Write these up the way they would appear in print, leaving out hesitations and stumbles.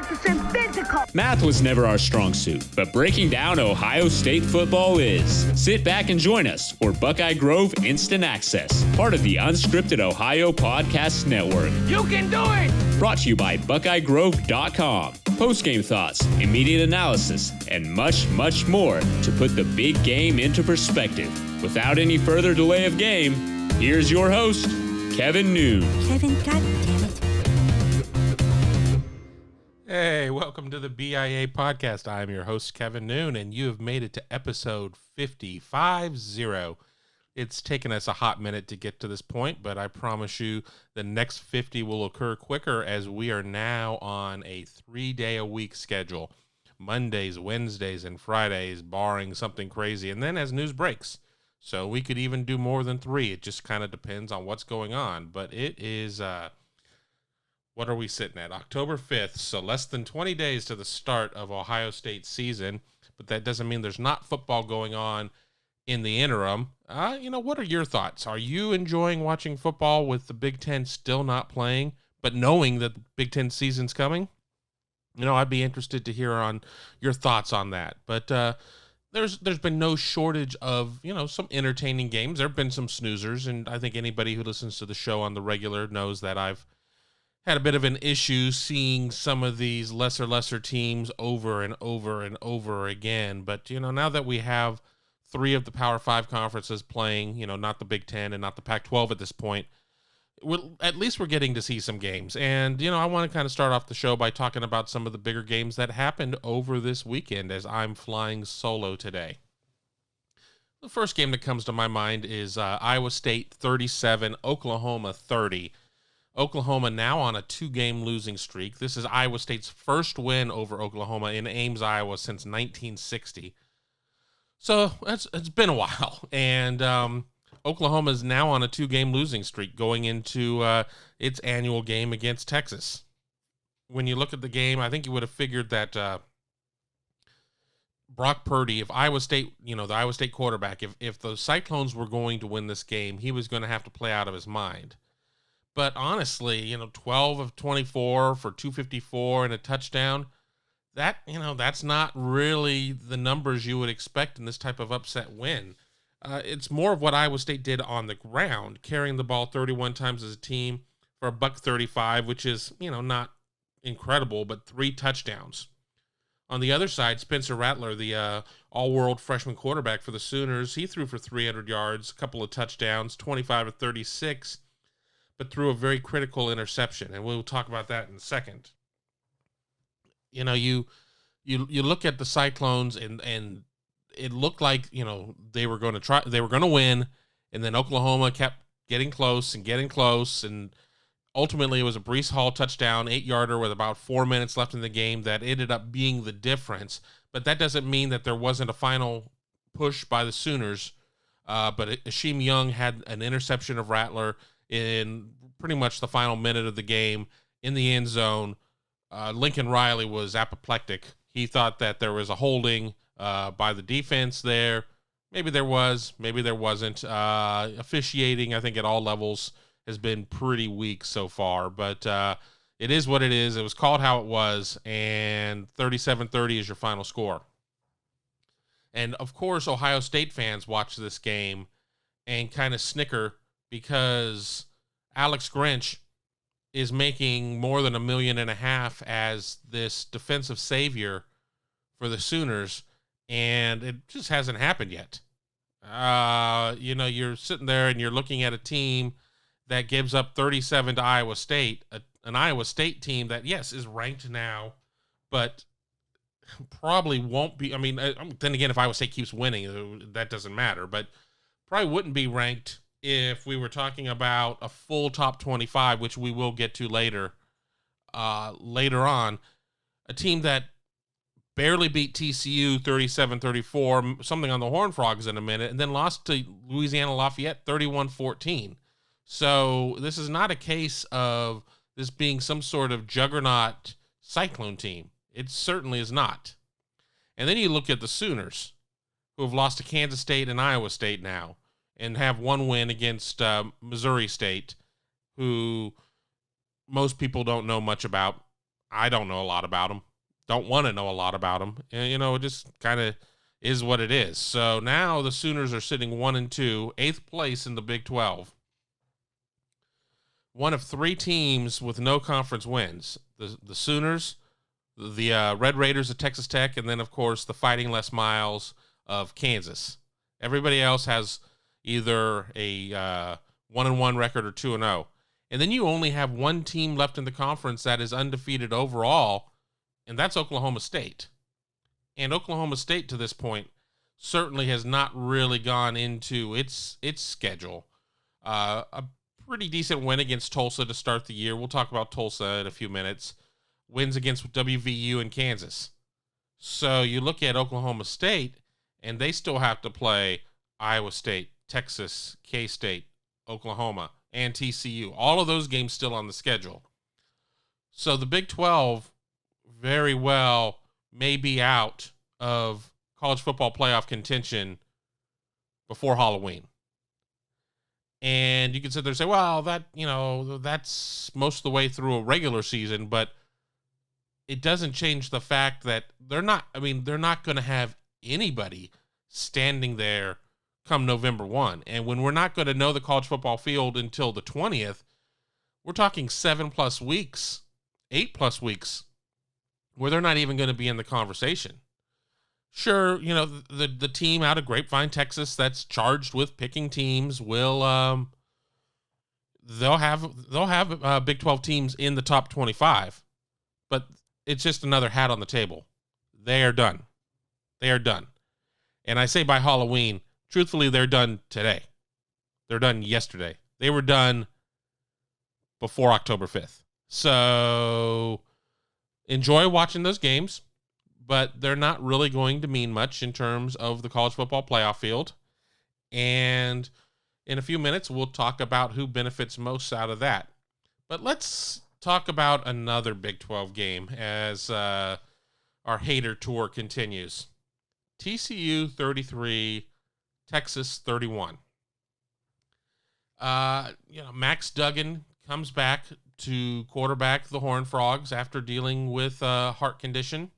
100% physical. Math was never our strong suit, but breaking down Ohio State football is. Sit back and join us for Buckeye Grove Instant Access, part of the Unscripted Ohio Podcast Network. You can do it! Brought to you by BuckeyeGrove.com. Post-game thoughts, immediate analysis, and much, much more to put the big game into perspective. Without any further delay of game, here's your host, Kevin Noon. Kevin, goddammit. Hey, welcome to the BIA Podcast. I'm your host, Kevin Noon, and you have made it to episode 50. It's taken us a hot minute to get to this point, but I promise you the next 50 will occur quicker as we are now on a 3-day-a-week schedule. Mondays, Wednesdays, and Fridays, barring something crazy, and then as news breaks. So we could even do more than 3. It just kind of depends on what's going on, but it is... what are we sitting at? October 5th, so less than 20 days to the start of Ohio State's season, but that doesn't mean there's not football going on in the interim. What are your thoughts? Are you enjoying watching football with the Big Ten still not playing, but knowing that the Big Ten season's coming? I'd be interested to hear on your thoughts on that. But there's been no shortage of, some entertaining games. There have been some snoozers, and I think anybody who listens to the show on the regular knows that I've had a bit of an issue seeing some of these lesser teams over and over and over again. But, now that we have 3 of the Power 5 conferences playing, not the Big Ten and not the Pac-12 at this point, at least we're getting to see some games. And, I want to kind of start off the show by talking about some of the bigger games that happened over this weekend as I'm flying solo today. The first game that comes to my mind is Iowa State 37, Oklahoma 30. Oklahoma now on a 2-game losing streak. This is Iowa State's first win over Oklahoma in Ames, Iowa since 1960. So it's been a while. And Oklahoma is now on a 2-game losing streak going into its annual game against Texas. When you look at the game, I think you would have figured that Brock Purdy, if Iowa State, the Iowa State quarterback, if the Cyclones were going to win this game, he was going to have to play out of his mind. But honestly, 12 of 24 for 254 and a touchdown, that's not really the numbers you would expect in this type of upset win. It's more of what Iowa State did on the ground, carrying the ball 31 times as a team for $135, which is, not incredible, but 3 touchdowns. On the other side, Spencer Rattler, the all-world freshman quarterback for the Sooners, he threw for 300 yards, a couple of touchdowns, 25 of 36. But threw a very critical interception, and we'll talk about that in a second. You look at the Cyclones, and it looked like they were going to win, and then Oklahoma kept getting close, and ultimately it was a Breece Hall touchdown, 8-yarder with about 4 minutes left in the game that ended up being the difference. But that doesn't mean that there wasn't a final push by the Sooners. But Hasheem Young had an interception of Rattler in pretty much the final minute of the game in the end zone. Lincoln Riley was apoplectic. He thought that there was a holding by the defense there. Maybe there was, maybe there wasn't. Officiating, I think, at all levels has been pretty weak so far, but it is what it is. It was called how it was, and 37-30 is your final score. And, of course, Ohio State fans watch this game and kind of snicker because Alex Grinch is making more than $1.5 million as this defensive savior for the Sooners, and it just hasn't happened yet. You're sitting there and you're looking at a team that gives up 37 to Iowa State, an Iowa State team that, yes, is ranked now, but probably won't be. I mean, then again, if Iowa State keeps winning, that doesn't matter, but probably wouldn't be ranked if we were talking about a full top 25, which we will get to later on. A team that barely beat TCU 37-34, something on the Horned Frogs in a minute, and then lost to Louisiana Lafayette 31-14. So this is not a case of this being some sort of juggernaut Cyclone team. It certainly is not. And then you look at the Sooners, who have lost to Kansas State and Iowa State now, and have one win against Missouri State, who most people don't know much about. I don't know a lot about them. Don't want to know a lot about them. And, it just kind of is what it is. So now the Sooners are sitting 1-2, 8th place in the Big 12. One of 3 teams with no conference wins. The Sooners, the Red Raiders of Texas Tech, and then, of course, the Fighting Les Miles of Kansas. Everybody else has either a 1-1 record or 2-0. And then you only have one team left in the conference that is undefeated overall, and that's Oklahoma State. And Oklahoma State, to this point, certainly has not really gone into its schedule. A pretty decent win against Tulsa to start the year. We'll talk about Tulsa in a few minutes. Wins against WVU and Kansas. So you look at Oklahoma State, and they still have to play Iowa State, Texas, K-State, Oklahoma, and TCU. All of those games still on the schedule. So the Big 12 very well may be out of college football playoff contention before Halloween. And you can sit there and say, well, that's most of the way through a regular season, but it doesn't change the fact that they're not going to have anybody standing there come November 1. And when we're not going to know the college football field until the 20th, we're talking 7+ weeks, 8+ weeks, where they're not even going to be in the conversation. Sure, the team out of Grapevine, Texas, that's charged with picking teams will they'll have Big 12 teams in the top 25, but it's just another hat on the table. They are done. They are done. And I say by Halloween, truthfully, they're done today. They're done yesterday. They were done before October 5th. So enjoy watching those games, but they're not really going to mean much in terms of the college football playoff field. And in a few minutes, we'll talk about who benefits most out of that. But let's talk about another Big 12 game as our hater tour continues. TCU 33, Texas 31. Max Duggan comes back to quarterback the Horned Frogs after dealing with a heart condition.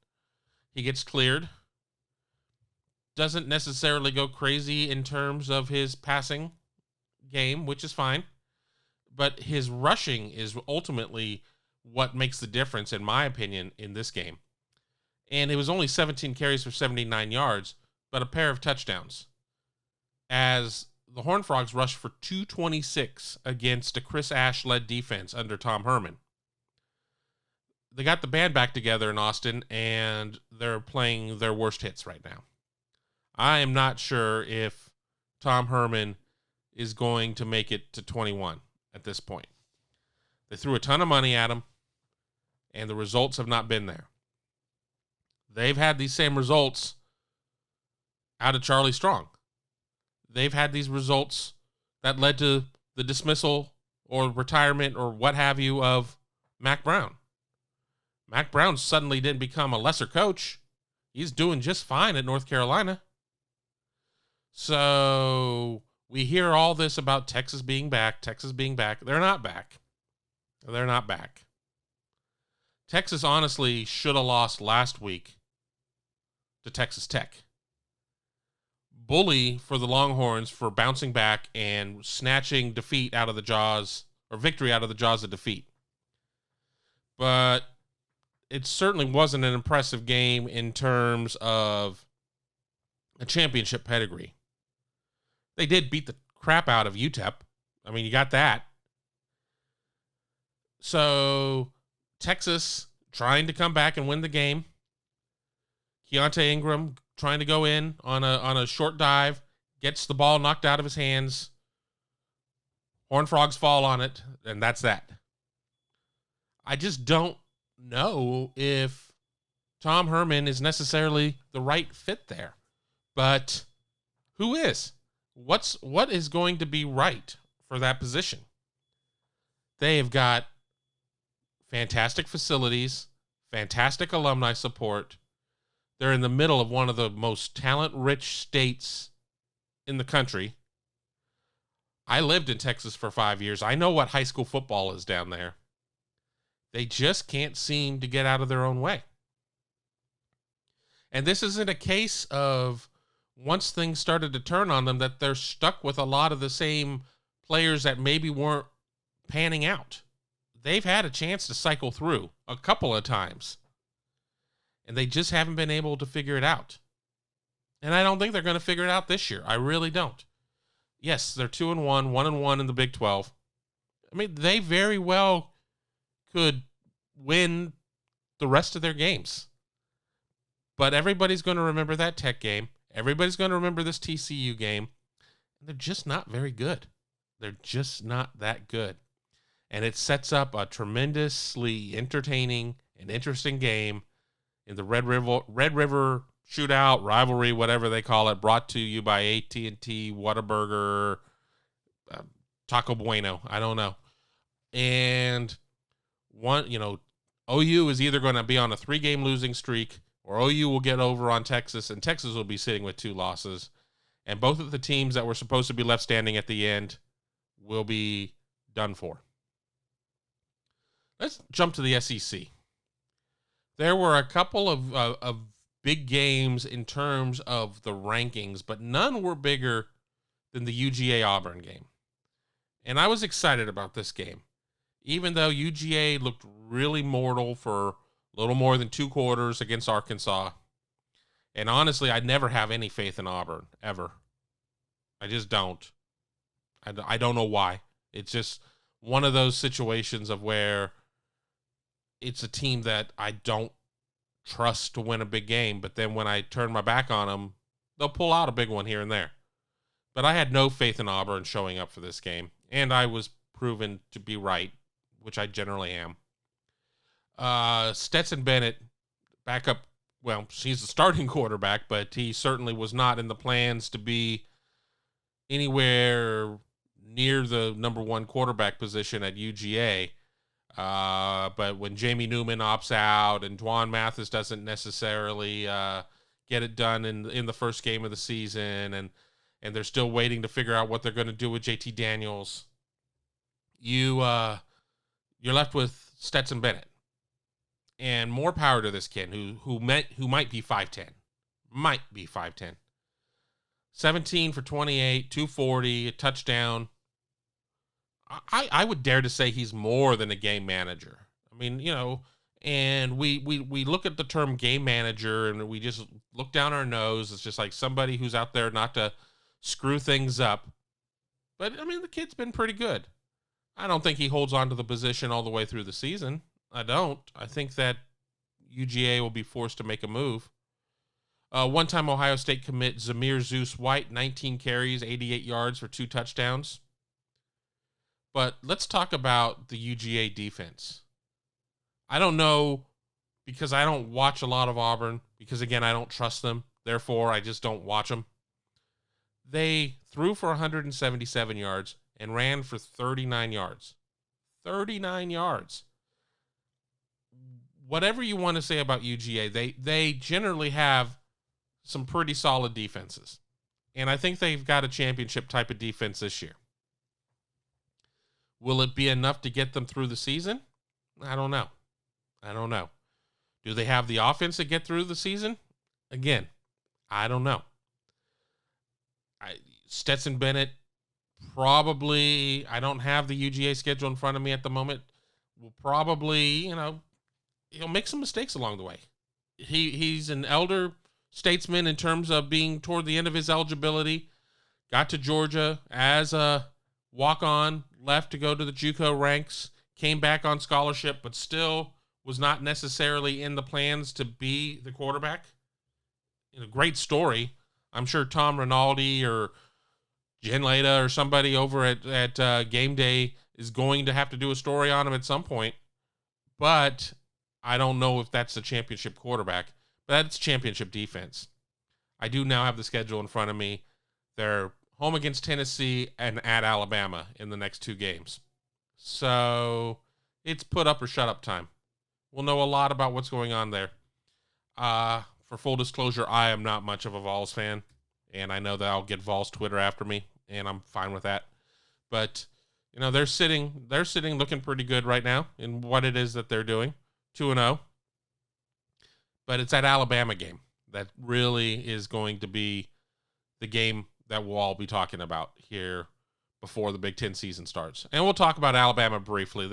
He gets cleared. Doesn't necessarily go crazy in terms of his passing game, which is fine. But his rushing is ultimately what makes the difference, in my opinion, in this game. And it was only 17 carries for 79 yards, but a pair of touchdowns. As the Horned Frogs rushed for 226 against a Chris Ash-led defense under Tom Herman. They got the band back together in Austin, and they're playing their worst hits right now. I am not sure if Tom Herman is going to make it to 21 at this point. They threw a ton of money at him, and the results have not been there. They've had these same results out of Charlie Strong. They've had these results that led to the dismissal or retirement or what have you of Mac Brown. Mac Brown suddenly didn't become a lesser coach. He's doing just fine at North Carolina. So we hear all this about Texas being back. They're not back. They're not back. Texas honestly should have lost last week to Texas Tech. Bully for the Longhorns for bouncing back and snatching defeat out of the jaws, or victory out of the jaws of defeat. But it certainly wasn't an impressive game in terms of a championship pedigree. They did beat the crap out of UTEP. I mean, you got that. So Texas trying to come back and win the game. Keontae Ingram trying to go in on a short dive, gets the ball knocked out of his hands. Horned Frogs fall on it, and that's that. I just don't know if Tom Herman is necessarily the right fit there. But who is? What is going to be right for that position? They have got fantastic facilities, fantastic alumni support. They're in the middle of one of the most talent-rich states in the country. I lived in Texas for 5 years. I know what high school football is down there. They just can't seem to get out of their own way. And this isn't a case of once things started to turn on them that they're stuck with a lot of the same players that maybe weren't panning out. They've had a chance to cycle through a couple of times, and they just haven't been able to figure it out. And I don't think they're going to figure it out this year. I really don't. Yes, they're 2-1, 1-1 in the Big 12. I mean, they very well could win the rest of their games. But everybody's going to remember that Tech game. Everybody's going to remember this TCU game. And they're just not very good. They're just not that good. And it sets up a tremendously entertaining and interesting game in the Red River shootout, rivalry, whatever they call it, brought to you by AT&T, Whataburger, Taco Bueno. I don't know. And OU is either going to be on a 3-game losing streak, or OU will get over on Texas, and Texas will be sitting with 2 losses. And both of the teams that were supposed to be left standing at the end will be done for. Let's jump to the SEC. There were a couple of big games in terms of the rankings, but none were bigger than the UGA Auburn game. And I was excited about this game, even though UGA looked really mortal for a little more than 2 quarters against Arkansas. And honestly, I never have any faith in Auburn, ever. I just don't. I don't know why. It's just one of those situations of where it's a team that I don't trust to win a big game, but then when I turn my back on them, they'll pull out a big one here and there. But I had no faith in Auburn showing up for this game, and I was proven to be right, which I generally am. Stetson Bennett, backup, well, she's the starting quarterback, but he certainly was not in the plans to be anywhere near the number 1 quarterback position at UGA. But when Jamie Newman opts out and Dwan Mathis doesn't necessarily get it done in the first game of the season, and they're still waiting to figure out what they're going to do with JT Daniels, you're left with Stetson Bennett. And more power to this kid who might be 5'10". Might be 5'10". 17 for 28, 240, a touchdown. I would dare to say he's more than a game manager. I mean, and we look at the term game manager and we just look down our nose. It's just like somebody who's out there not to screw things up. But, I mean, the kid's been pretty good. I don't think he holds on to the position all the way through the season. I don't. I think that UGA will be forced to make a move. One-time Ohio State commit Zamir Zeus White, 19 carries, 88 yards for 2 touchdowns. But let's talk about the UGA defense. I don't know, because I don't watch a lot of Auburn, because, again, I don't trust them. Therefore, I just don't watch them. They threw for 177 yards and ran for 39 yards. 39 yards. Whatever you want to say about UGA, they generally have some pretty solid defenses. And I think they've got a championship type of defense this year. Will it be enough to get them through the season? I don't know. Do they have the offense to get through the season? Again, I don't know. Stetson Bennett, probably, I don't have the UGA schedule in front of me at the moment, will probably, he'll make some mistakes along the way. He's an elder statesman in terms of being toward the end of his eligibility. Got to Georgia as a walk-on, left to go to the JUCO ranks, came back on scholarship, but still was not necessarily in the plans to be the quarterback. Great story. I'm sure Tom Rinaldi or Jen Leda or somebody over at Game Day is going to have to do a story on him at some point. But I don't know if that's the championship quarterback. But that's championship defense. I do now have the schedule in front of me. They're home against Tennessee and at Alabama in the next 2 games. So it's put up or shut up time. We'll know a lot about what's going on there. For full disclosure, I am not much of a Vols fan, and I know that I'll get Vols Twitter after me, and I'm fine with that. But, they're sitting looking pretty good right now in what it is that they're doing, 2-0. But it's that Alabama game that really is going to be the game that we'll all be talking about here before the Big Ten season starts. And we'll talk about Alabama briefly.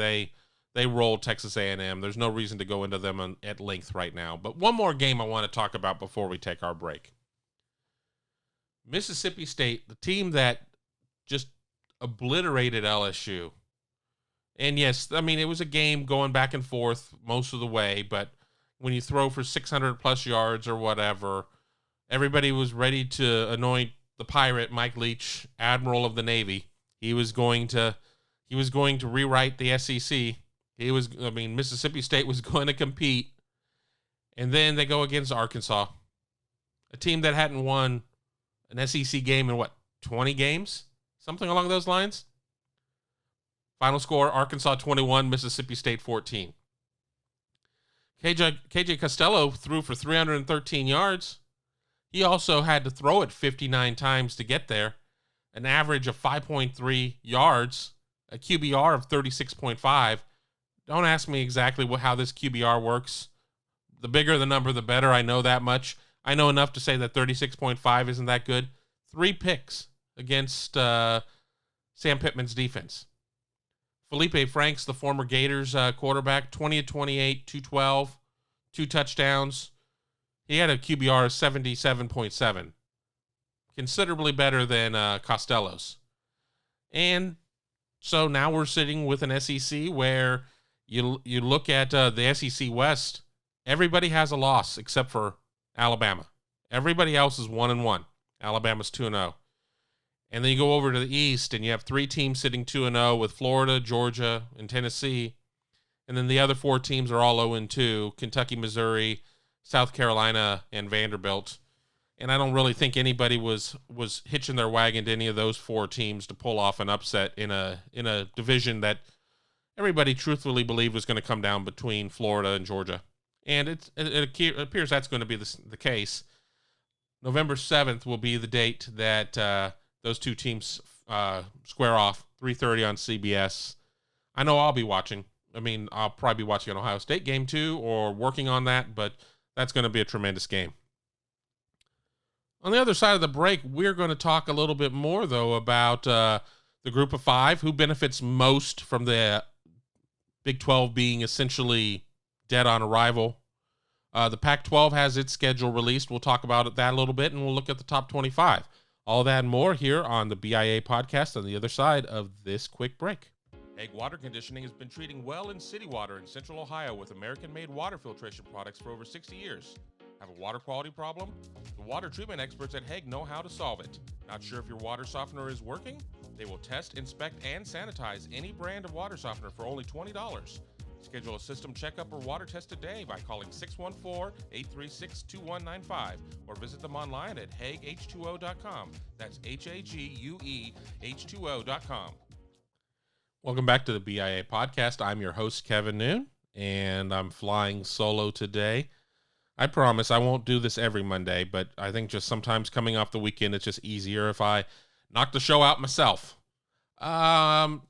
They rolled Texas A&M. There's no reason to go into them at length right now. But one more game I want to talk about before we take our break. Mississippi State, the team that just obliterated LSU. And yes, I mean, it was a game going back and forth most of the way, but when you throw for 600 plus yards or whatever, everybody was ready to anoint the pirate, Mike Leach, Admiral of the Navy. He was going to rewrite the SEC. Mississippi State was going to compete. And then they go against Arkansas, a team that hadn't won an SEC game in 20 games? Something along those lines. Final score, Arkansas 21, Mississippi State 14. KJ Costello threw for 313 yards. He also had to throw it 59 times to get there, an average of 5.3 yards, a QBR of 36.5. Don't ask me exactly how this QBR works. The bigger the number, the better. I know that much. I know enough to say that 36.5 isn't that good. 3 picks against Sam Pittman's defense. Felipe Franks, the former Gators quarterback, 20 of 28, 212, 2 touchdowns. He had a QBR of 77.7, considerably better than Costello's. And so now we're sitting with an SEC where you look at the SEC West, everybody has a loss except for Alabama. Everybody else is 1-1. Alabama's 2-0. And then you go over to the East, and you have 3 teams sitting 2-0 with Florida, Georgia, and Tennessee. And then the other 4 teams are all 0-2, Kentucky, Missouri, South Carolina, and Vanderbilt. And I don't really think anybody was hitching their wagon to any of those 4 teams to pull off an upset in a division that everybody truthfully believed was going to come down between Florida and Georgia. And it appears that's going to be the case. November 7th will be the date that those 2 teams square off, 3:30 on CBS. I know I'll be watching. I mean, I'll probably be watching an Ohio State game too, or working on that, but that's going to be a tremendous game. On the other side of the break, we're going to talk a little bit more, though, about the group of 5, who benefits most from the Big 12 being essentially dead on arrival. The Pac-12 has its schedule released. We'll talk about that a little bit, and we'll look at the top 25. All that and more here on the BIA Podcast on the other side of this quick break. Egg Water Conditioning has been treating well in city water in Central Ohio with American-made water filtration products for over 60 years. Have a water quality problem? The water treatment experts at Hague know how to solve it. Not sure if your water softener is working? They will test, inspect, and sanitize any brand of water softener for only $20. Schedule a system checkup or water test today by calling 614-836-2195 or visit them online at HagueH2O.com. That's HAGUE H2O.com. Welcome back to the BIA Podcast. I'm your host, Kevin Noon, and I'm flying solo today. I promise I won't do this every Monday, but I think just sometimes coming off the weekend, it's just easier if I knock the show out myself. A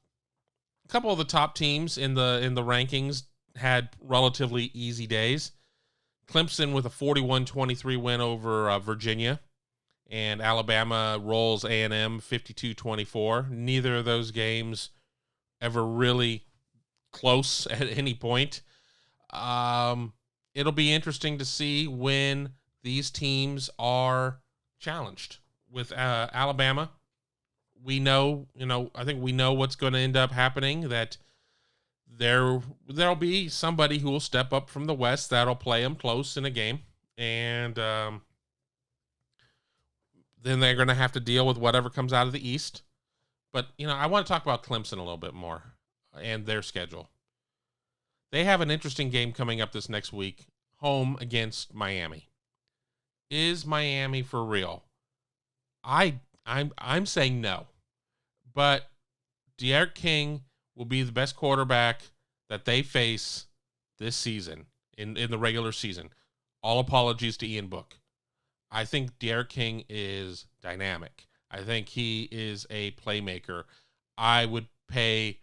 couple of the top teams in the rankings had relatively easy days. Clemson with a 41-23 win over Virginia, and Alabama rolls A&M 52-24. Neither of those games ever really close at any point. It'll be interesting to see when these teams are challenged. With Alabama, we know, I think we know what's going to end up happening, that there'll be somebody who will step up from the West that'll play them close in a game. And then they're going to have to deal with whatever comes out of the East. But, I want to talk about Clemson a little bit more and their schedule. They have an interesting game coming up this next week, home against Miami. Is Miami for real? I'm saying no. But D'Eriq King will be the best quarterback that they face this season, in the regular season. All apologies to Ian Book. I think D'Eriq King is dynamic. I think he is a playmaker. I would pay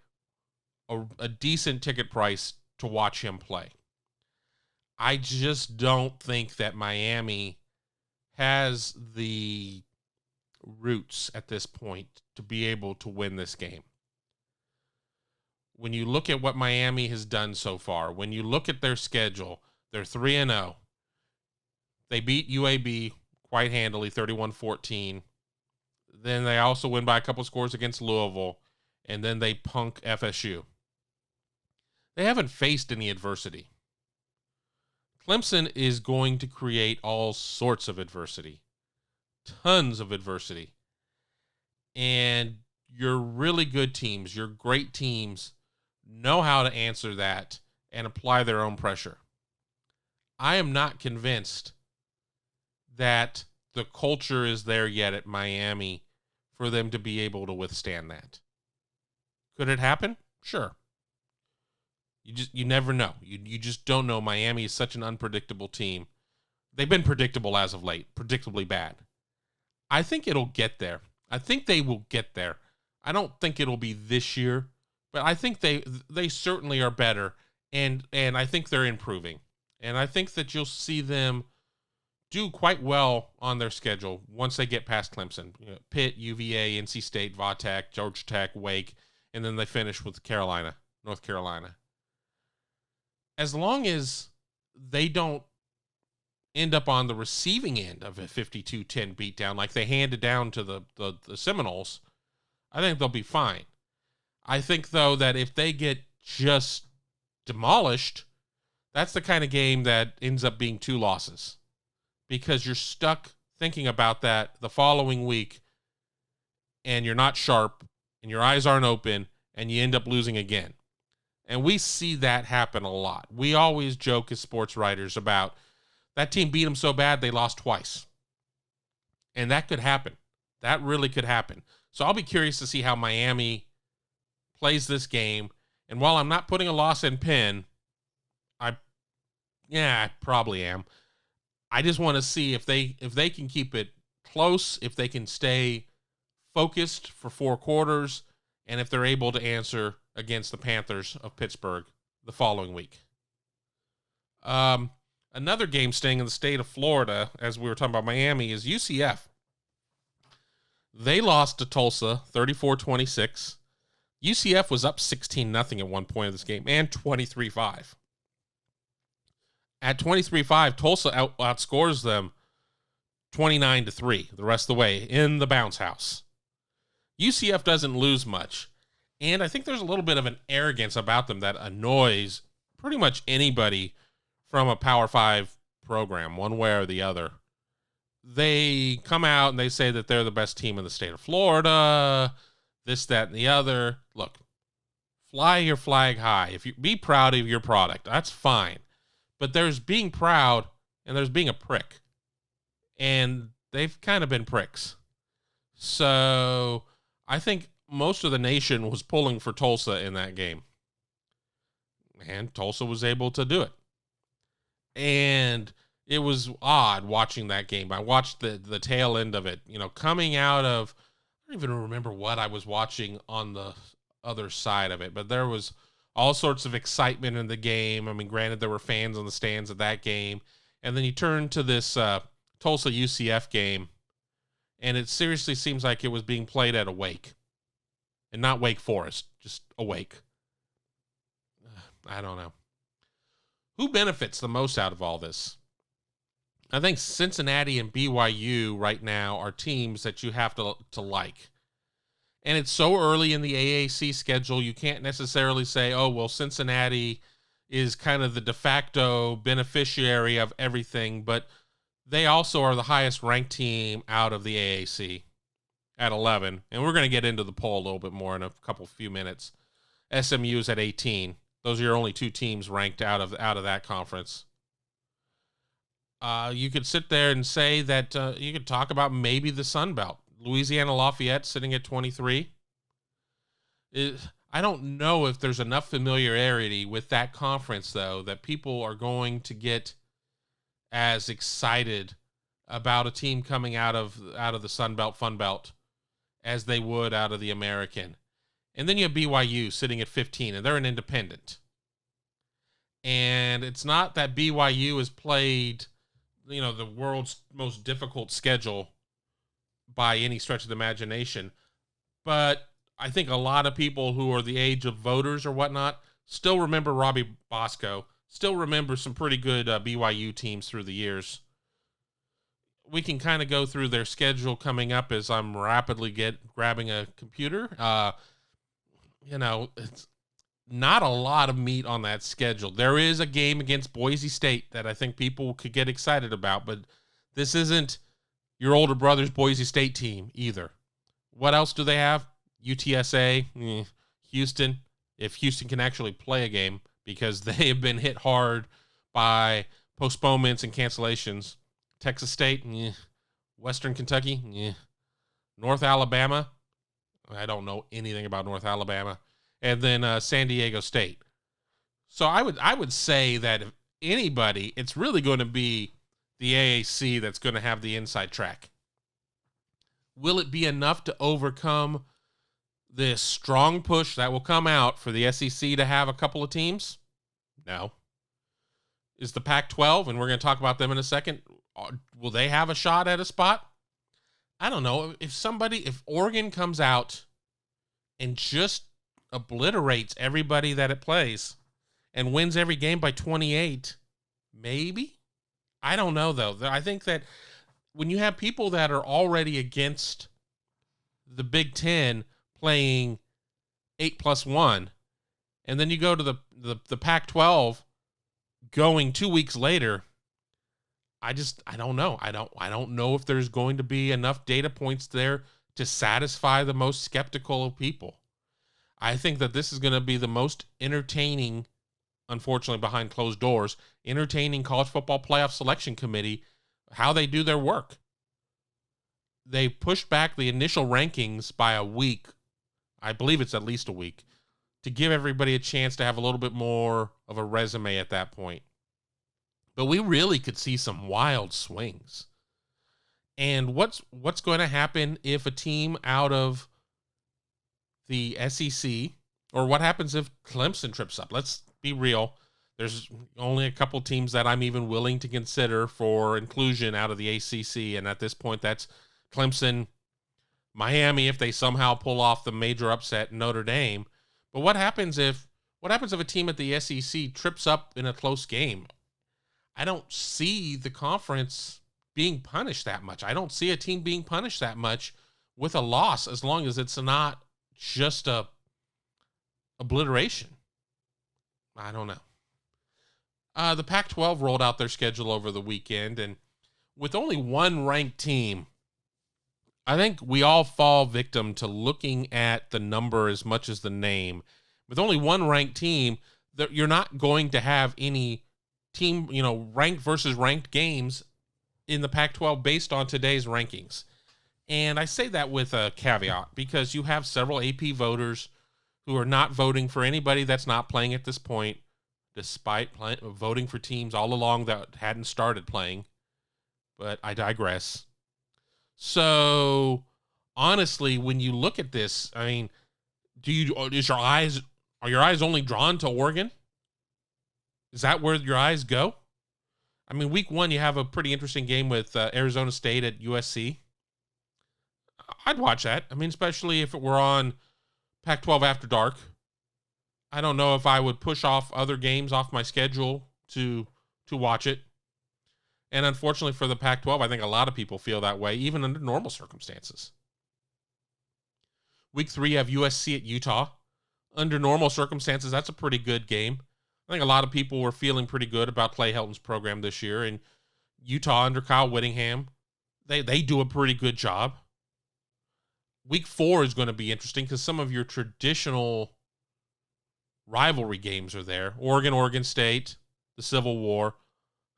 a decent ticket price to watch him play. I just don't think that Miami has the roots at this point to be able to win this game. When you look at what Miami has done so far, when you look at their schedule, they're 3-0. They beat UAB quite handily, 31-14. Then they also win by a couple scores against Louisville, and then they punk FSU. They haven't faced any adversity. Clemson is going to create all sorts of adversity, tons of adversity. And your really good teams, your great teams, know how to answer that and apply their own pressure. I am not convinced that the culture is there yet at Miami for them to be able to withstand that. Could it happen? Sure. You never know. You just don't know. Miami is such an unpredictable team. They've been predictable as of late, predictably bad. I think it'll get there. I think they will get there. I don't think it'll be this year, but I think they certainly are better, and I think they're improving. And I think that you'll see them do quite well on their schedule once they get past Clemson. Pitt, UVA, NC State, Vatech, Georgia Tech, Wake, and then they finish with North Carolina. As long as they don't end up on the receiving end of a 52-10 beatdown like they handed down to the Seminoles, I think they'll be fine. I think, though, that if they get just demolished, that's the kind of game that ends up being 2 losses, because you're stuck thinking about that the following week, and you're not sharp, and your eyes aren't open, and you end up losing again. And we see that happen a lot. We always joke as sports writers about that team beat them so bad they lost twice. And that could happen. That really could happen. So I'll be curious to see how Miami plays this game. And while I'm not putting a loss in Penn, I probably am. I just want to see if they can keep it close, if they can stay focused for 4 quarters, and if they're able to answer against the Panthers of Pittsburgh the following week. Another game staying in the state of Florida, as we were talking about Miami, is UCF. They lost to Tulsa 34-26. UCF was up 16-0 at one point of this game, and 23-5. At 23-5, Tulsa outscores them 29-3 the rest of the way in the bounce house. UCF doesn't lose much, and I think there's a little bit of an arrogance about them that annoys pretty much anybody from a Power 5 program, one way or the other. They come out and they say that they're the best team in the state of Florida, this, that, and the other. Look, fly your flag high. If you be proud of your product, that's fine. But there's being proud and there's being a prick. And they've kind of been pricks. So I think most of the nation was pulling for Tulsa in that game. And Tulsa was able to do it. And it was odd watching that game. I watched the tail end of it, coming out of, I don't even remember what I was watching on the other side of it, but there was all sorts of excitement in the game. I mean, granted, there were fans on the stands at that game. And then you turn to this Tulsa UCF game, and it seriously seems like it was being played at a Wake. And not Wake Forest, just a Wake. I don't know. Who benefits the most out of all this? I think Cincinnati and BYU right now are teams that you have to like. And it's so early in the AAC schedule, you can't necessarily say, oh, well, Cincinnati is kind of the de facto beneficiary of everything, but they also are the highest ranked team out of the AAC at 11. And we're going to get into the poll a little bit more in a few minutes. SMU is at 18. Those are your only 2 teams ranked out of that conference. You could sit there and say that you could talk about maybe the Sun Belt. Louisiana Lafayette sitting at 23. I don't know if there's enough familiarity with that conference, though, that people are going to get as excited about a team coming out of the Sun Belt, Fun Belt, as they would out of the American. And then you have BYU sitting at 15, and they're an independent. And it's not that BYU has played, the world's most difficult schedule by any stretch of the imagination. But I think a lot of people who are the age of voters or whatnot still remember Robbie Bosco, still remember some pretty good BYU teams through the years. We can kind of go through their schedule coming up as I'm rapidly grabbing a computer. It's not a lot of meat on that schedule. There is a game against Boise State that I think people could get excited about, but this isn't your older brother's Boise State team either. What else do they have? UTSA, Houston, if Houston can actually play a game, because they have been hit hard by postponements and cancellations. Texas State, Western Kentucky, North Alabama. I don't know anything about North Alabama. And then San Diego State. So I would say that if anybody, it's really going to be the AAC that's going to have the inside track. Will it be enough to overcome this strong push that will come out for the SEC to have a couple of teams? No. Is the Pac-12, and we're going to talk about them in a second, will they have a shot at a spot? I don't know. If Oregon comes out and just obliterates everybody that it plays and wins every game by 28, maybe? I don't know, though. I think that when you have people that are already against the Big Ten playing 8+1, and then you go to the Pac-12 going 2 weeks later, I don't know. I don't know if there's going to be enough data points there to satisfy the most skeptical of people. I think that this is going to be the most entertaining, unfortunately behind closed doors, entertaining college football playoff selection committee, how they do their work. They pushed back the initial rankings by a week. I believe it's at least a week, to give everybody a chance to have a little bit more of a resume at that point. But we really could see some wild swings. And what's going to happen if a team out of the SEC, or what happens if Clemson trips up? Let's be real. There's only a couple teams that I'm even willing to consider for inclusion out of the ACC, and at this point, that's Clemson, Miami, if they somehow pull off the major upset, Notre Dame. But what happens if a team at the SEC trips up in a close game? I don't see the conference being punished that much. I don't see a team being punished that much with a loss, as long as it's not just a obliteration. I don't know. The Pac-12 rolled out their schedule over the weekend, and with only one ranked team, I think we all fall victim to looking at the number as much as the name. With only one ranked team, you're not going to have any team, ranked versus ranked games in the Pac-12 based on today's rankings. And I say that with a caveat, because you have several AP voters who are not voting for anybody that's not playing at this point, despite voting for teams all along that hadn't started playing. But I digress. So, honestly, when you look at this, I mean, are your eyes only drawn to Oregon? Is that where your eyes go? I mean, week one, you have a pretty interesting game with Arizona State at USC. I'd watch that. I mean, especially if it were on Pac-12 After Dark. I don't know if I would push off other games off my schedule to watch it. And unfortunately for the Pac-12, I think a lot of people feel that way, even under normal circumstances. Week 3, you have USC at Utah. Under normal circumstances, that's a pretty good game. I think a lot of people were feeling pretty good about Clay Helton's program this year. And Utah under Kyle Whittingham, they do a pretty good job. Week 4 is going to be interesting because some of your traditional rivalry games are there. Oregon State, the Civil War,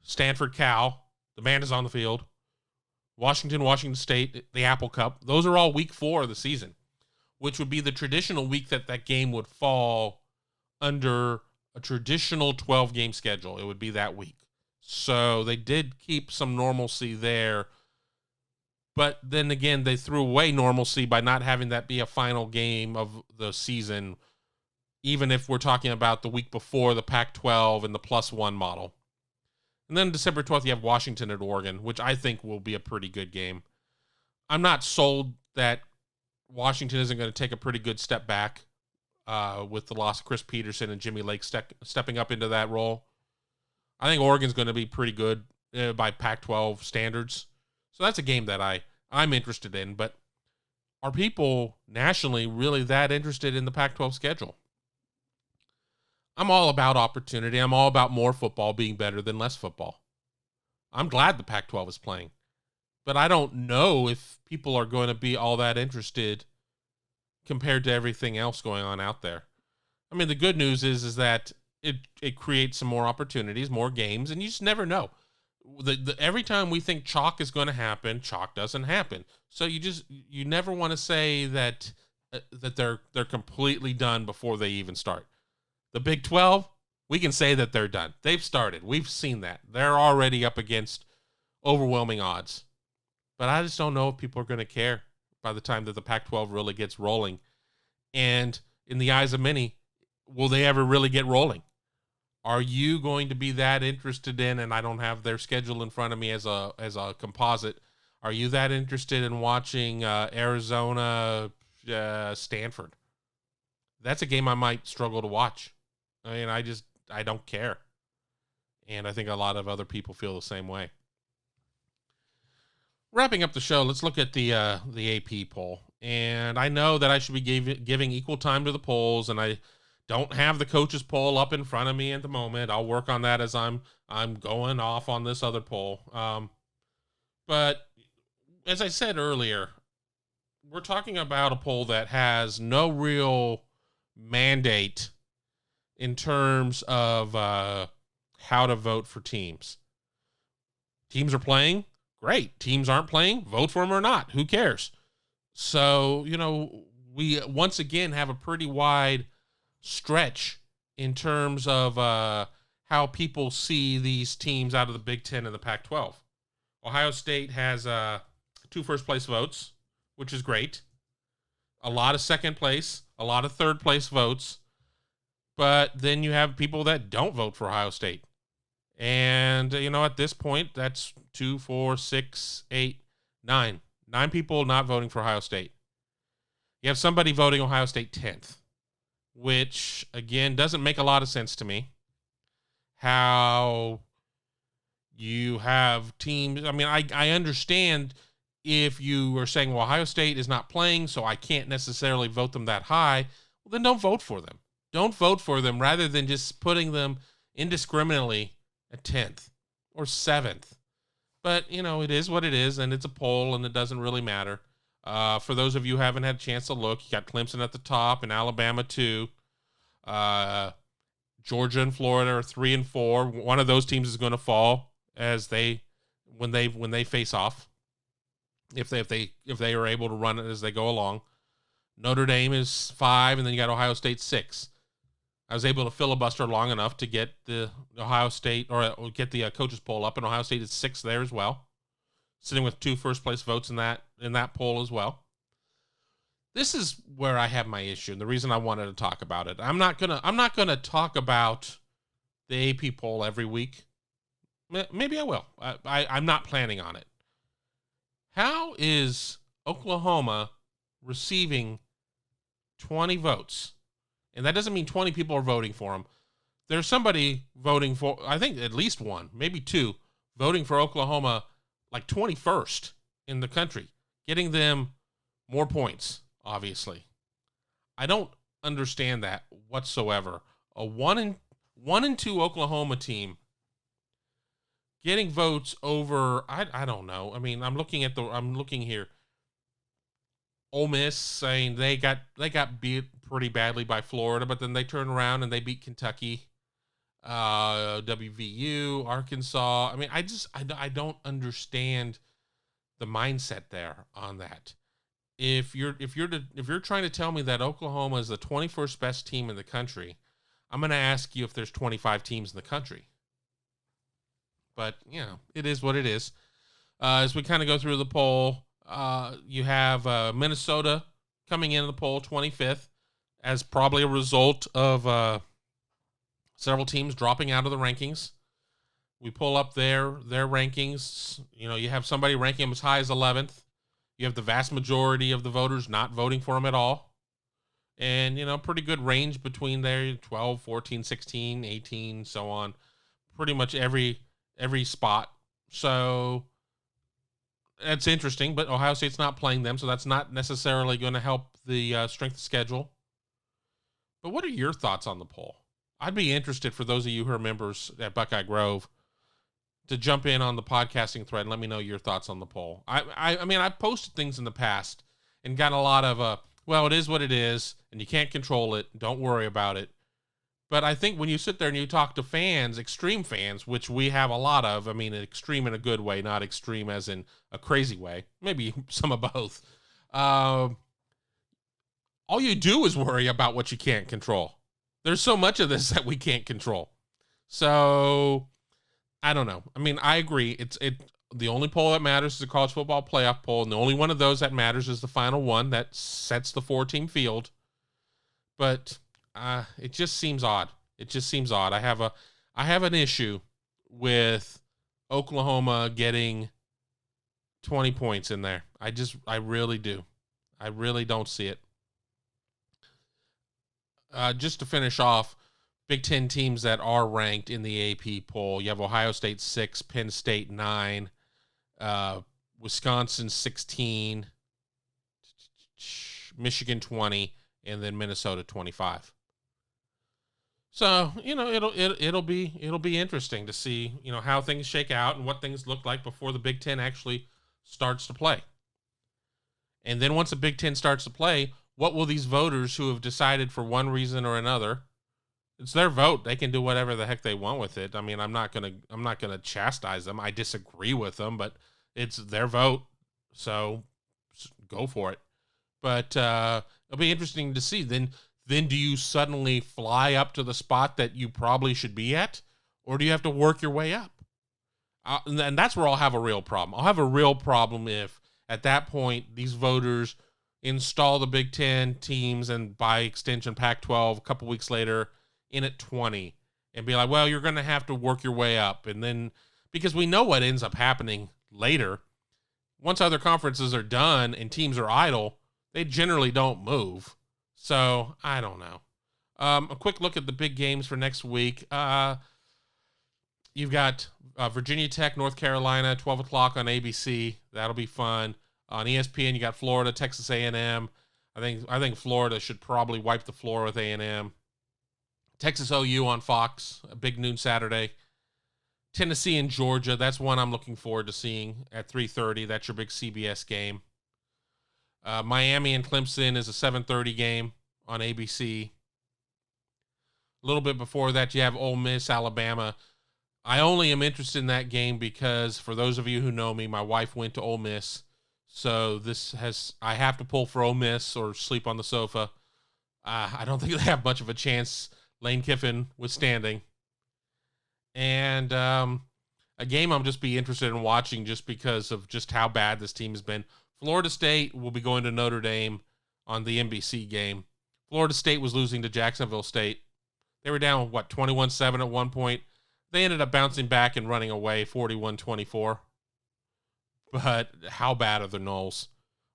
Stanford, Cal, the band is on the field, Washington State, the Apple Cup. Those are all week 4 of the season, which would be the traditional week that game would fall under a traditional 12-game schedule. It would be that week. So they did keep some normalcy there. But then again, they threw away normalcy by not having that be a final game of the season, even if we're talking about the week before the Pac-12 and the +1 model. And then December 12th, you have Washington at Oregon, which I think will be a pretty good game. I'm not sold that Washington isn't going to take a pretty good step back with the loss of Chris Peterson and Jimmy Lake stepping up into that role. I think Oregon's going to be pretty good by Pac-12 standards. So that's a game that I'm interested in. But are people nationally really that interested in the Pac-12 schedule? I'm all about opportunity. I'm all about more football being better than less football. I'm glad the Pac-12 is playing. But I don't know if people are going to be all that interested compared to everything else going on out there. I mean, the good news is that it creates some more opportunities, more games, and you just never know. Every time we think chalk is going to happen, chalk doesn't happen. So you never want to say that they're completely done before they even start. The Big 12, we can say that they're done. They've started. We've seen that. They're already up against overwhelming odds. But I just don't know if people are going to care by the time that the Pac-12 really gets rolling. And in the eyes of many, will they ever really get rolling? Are you going to be that interested in, and I don't have their schedule in front of me as a composite, are you that interested in watching Arizona, Stanford? That's a game I might struggle to watch. I mean, I don't care. And I think a lot of other people feel the same way. Wrapping up the show, let's look at the AP poll. And I know that I should be giving equal time to the polls, and I don't have the coaches poll up in front of me at the moment. I'll work on that as I'm going off on this other poll. But as I said earlier, we're talking about a poll that has no real mandate in terms of how to vote for teams. Teams are playing. Great. Teams aren't playing. Vote for them or not. Who cares? So, we once again have a pretty wide stretch in terms of how people see these teams out of the Big Ten and the Pac-12. Ohio State has 2 first-place votes, which is great. A lot of second place, a lot of third-place votes. But then you have people that don't vote for Ohio State. And, at this point, that's 2, 4, 6, 8, 9. 9 people not voting for Ohio State. You have somebody voting Ohio State 10th, which, again, doesn't make a lot of sense to me. How you have teams. I mean, I understand if you are saying, well, Ohio State is not playing, so I can't necessarily vote them that high. Well, then don't vote for them. Don't vote for them rather than just putting them indiscriminately at 10th or 7th. But, it is what it is, and it's a poll, and it doesn't really matter. For those of you who haven't had a chance to look, you got Clemson at the top and Alabama 2. Georgia and Florida are 3 and 4. One of those teams is going to fall when they face off. If they are able to run it as they go along. Notre Dame is 5, and then you got Ohio State 6. I was able to filibuster long enough to get the Ohio State or get the coaches poll up, and Ohio State is 6 there as well, sitting with 2 first-place votes in that poll as well. This is where I have my issue, and the reason I wanted to talk about it. I'm not gonna talk about the AP poll every week. Maybe I will. I'm not planning on it. How is Oklahoma receiving 20 votes? And that doesn't mean 20 people are voting for him. There's somebody voting for, I think at least 1, maybe 2, voting for Oklahoma like 21st in the country, getting them more points, obviously. I don't understand that whatsoever. A 1 and 2 Oklahoma team getting votes over, I don't know. I mean, I'm looking here. Ole Miss saying they got beat pretty badly by Florida, but then they turn around and they beat Kentucky, WVU, Arkansas. I mean, I don't understand the mindset there on that. If you're trying to tell me that Oklahoma is the 21st best team in the country, I'm going to ask you if there's 25 teams in the country. But it is what it is. As we kind of go through the poll. You have Minnesota coming into the poll 25th as probably a result of several teams dropping out of the rankings. We pull up their rankings. You know, you have somebody ranking them as high as 11th. You have the vast majority of the voters not voting for them at all. And, you know, pretty good range between there, 12, 14, 16, 18, so on. Pretty much every spot. So that's interesting, but Ohio State's not playing them, so that's not necessarily going to help the strength of schedule. But what are your thoughts on the poll? I'd be interested, for those of you who are members at Buckeye Grove, to jump in on the podcasting thread and let me know your thoughts on the poll. I mean, I've posted things in the past and got a lot of, well, it is what it is, and you can't control it. Don't worry about it. But I think when you sit there and you talk to fans, extreme fans, which we have a lot of, I mean, extreme in a good way, not extreme as in a crazy way, maybe some of both. All you do is worry about what you can't control. There's so much of this that we can't control. So I don't know. I mean, I agree. The only poll that matters is the college football playoff poll, and the only one of those that matters is the final one that sets the 4-team field. But it just seems odd. It just seems odd. I have an issue with Oklahoma getting 20 points in there. I really do. I really don't see it. Just to finish off, Big Ten teams that are ranked in the AP poll. You have Ohio State 6, Penn State 9, Wisconsin 16, Michigan 20, and then Minnesota 25. So, you know, it'll be interesting to see, you know, how things shake out and what things look like before the Big Ten actually starts to play. And then once the Big Ten starts to play, what will these voters who have decided for one reason or another, it's their vote. They can do whatever the heck they want with it. I mean, I'm not gonna chastise them. I disagree with them, but it's their vote, so go for it. But it'll be interesting to see. Then do you suddenly fly up to the spot that you probably should be at, or do you have to work your way up? And that's where I'll have a real problem. I'll have a real problem if at that point these voters install the Big Ten teams and by extension Pac-12 a couple weeks later in at 20 and be like, well, you're going to have to work your way up. And then, because we know what ends up happening later, once other conferences are done and teams are idle, they generally don't move. So I don't know. A quick look at the big games for next week. You've got Virginia Tech, North Carolina, 12 o'clock on ABC. That'll be fun. On ESPN, you got Florida, Texas A&M. I think Florida should probably wipe the floor with A&M. Texas OU on Fox, a big noon Saturday. Tennessee and Georgia, that's one I'm looking forward to seeing at 3:30. That's your big CBS game. Miami and Clemson is a 7:30 game on ABC. A little bit before that, you have Ole Miss, Alabama. I only am interested in that game because, for those of you who know me, my wife went to Ole Miss. So I have to pull for Ole Miss or sleep on the sofa. I don't think they have much of a chance, Lane Kiffin withstanding. And a game I'm just be interested in watching just because of just how bad this team has been. Florida State will be going to Notre Dame on the NBC game. Florida State was losing to Jacksonville State. They were down, 21-7 at one point. They ended up bouncing back and running away 41-24. But how bad are the Noles?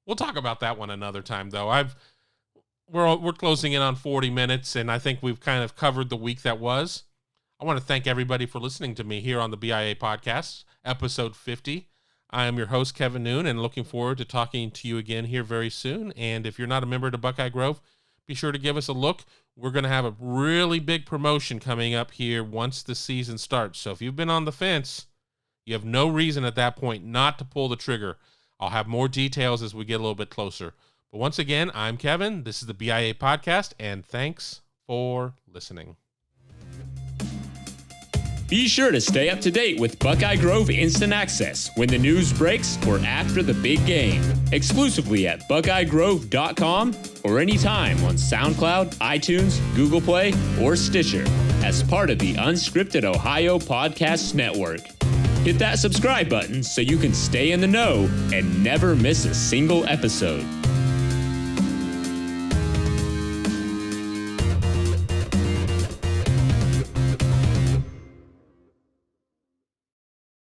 We'll talk about that one another time, though. We're closing in on 40 minutes, and I think we've kind of covered the week that was. I want to thank everybody for listening to me here on the BIA Podcast, episode 50. I am your host, Kevin Noon, and looking forward to talking to you again here very soon. And if you're not a member to Buckeye Grove, be sure to give us a look. We're going to have a really big promotion coming up here once the season starts. So if you've been on the fence, you have no reason at that point not to pull the trigger. I'll have more details as we get a little bit closer. But once again, I'm Kevin. This is the BIA Podcast, and thanks for listening. Be sure to stay up to date with Buckeye Grove Instant Access when the news breaks or after the big game. Exclusively at BuckeyeGrove.com or anytime on SoundCloud, iTunes, Google Play, or Stitcher as part of the Unscripted Ohio Podcast Network. Hit that subscribe button so you can stay in the know and never miss a single episode.